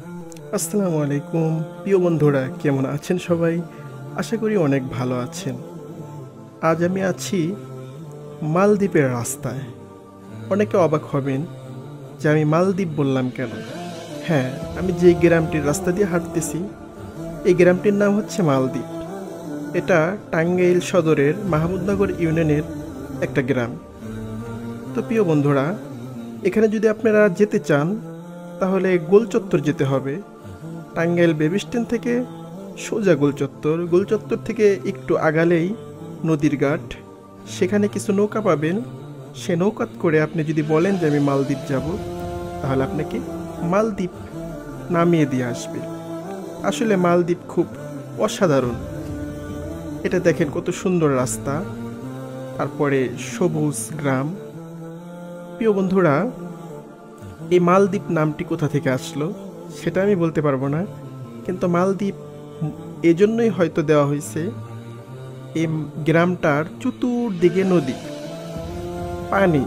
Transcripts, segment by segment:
আসসালামু আলাইকুম প্রিয় বন্ধুরা, কেমন আছেন সবাই? আশা করি অনেক ভালো আছেন। আজ আমি আছি মালদ্বীপের রাস্তায়। অনেকে অবাক হবেন যে আমি মালদ্বীপ বললাম কেন। হ্যাঁ, আমি যে গ্রামটির রাস্তা দিয়ে হাঁটতেছি এই গ্রামটির নাম হচ্ছে মালদ্বীপ। এটা টাঙ্গাইল সদরের মাহমুদনগর ইউনিয়নের একটা গ্রাম। তো প্রিয় বন্ধুরা, এখানে যদি আপনারা যেতে চান তাহলে গোলচত্বর যেতে হবে। টাঙ্গাইল বেবি স্ট্যান্ড থেকে সোজা গোলচত্বর থেকে একটু আগালেই নদীর ঘাট, সেখানে কিছু নৌকা পাবেন। সে নৌকাত করে আপনি যদি বলেন যে আমি মালদ্বীপ যাব, তাহলে আপনাকে মালদ্বীপ নামিয়ে দিয়ে আসবে। আসলে মালদ্বীপ খুব অসাধারণ। এটা দেখেন কত সুন্দর রাস্তা, তারপরে সবুজ গ্রাম। প্রিয় বন্ধুরা, এই মালদ্বীপ নামটি কোথা থেকে আসলো সেটা আমি বলতে পারবো না, কিন্তু মালদ্বীপ এজন্যই হয়তো দেওয়া হয়েছে, এই গ্রামটার চতুর্দিকে নদী, পানি,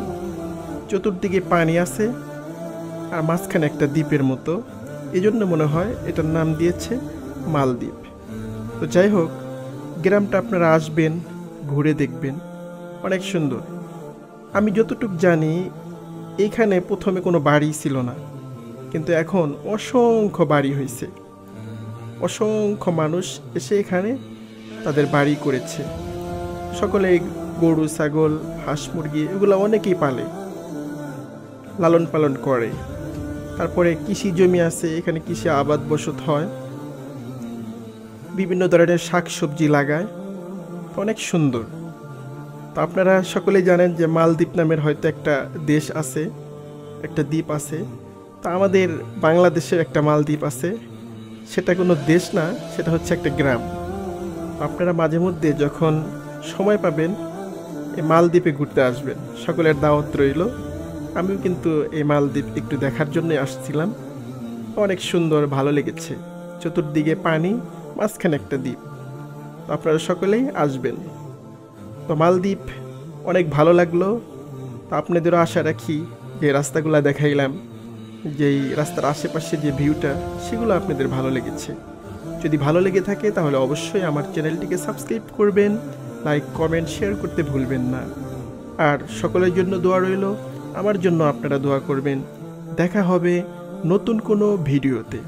চতুর্দিকে পানি আছে আর মাঝখানে একটা দ্বীপের মতো। এজন্য মনে হয় এটার নাম দিয়েছে মালদ্বীপ। তো যাই হোক, গ্রামটা আপনারা আসবেন, ঘুরে দেখবেন, অনেক সুন্দর। আমি যতটুকু জানি এইখানে প্রথমে কোনো বাড়ি ছিল না, কিন্তু এখন অসংখ্য বাড়ি হয়েছে। অসংখ্য মানুষ এসে এখানে তাদের বাড়ি করেছে। সকলে গরু, ছাগল, হাঁস, মুরগি এগুলো অনেকেই পালে, লালন পালন করে। তারপরে কৃষি জমি আছে, এখানে কৃষি আবাদ বসত হয়, বিভিন্ন ধরনের শাকসবজি লাগায়, অনেক সুন্দর। তো আপনারা সকলেই জানেন যে মালদ্বীপ নামের হয়তো একটা দেশ আছে, একটা দ্বীপ আছে। তা আমাদের বাংলাদেশের একটা মালদ্বীপ আছে, সেটা কোনো দেশ না, সেটা হচ্ছে একটা গ্রাম। আপনারা মাঝে মধ্যে যখন সময় পাবেন এই মালদ্বীপে ঘুরতে আসবেন, সকলের দাওয়াত রইল। আমিও কিন্তু এই মালদ্বীপ একটু দেখার জন্যই আসছিলাম। অনেক সুন্দর, ভালো লেগেছে। চতুর্দিকে পানি, মাঝখানে একটা দ্বীপ। তো আপনারা সকলেই আসবেন। তো মালদ্বীপ অনেক ভালো লাগলো। তো আপনাদেরও আশা রাখি যে রাস্তাগুলো দেখাইলাম, যেই রাস্তার আশেপাশে যে ভিউটা, সেগুলো আপনাদের ভালো লেগেছে। যদি ভালো লেগে থাকে তাহলে অবশ্যই আমার চ্যানেলটিকে সাবস্ক্রাইব করবেন, লাইক, কমেন্ট, শেয়ার করতে ভুলবেন না। আর সকলের জন্য দোয়া রইল, আমার জন্য আপনারা দোয়া করবেন। দেখা হবে নতুন কোনো ভিডিওতে।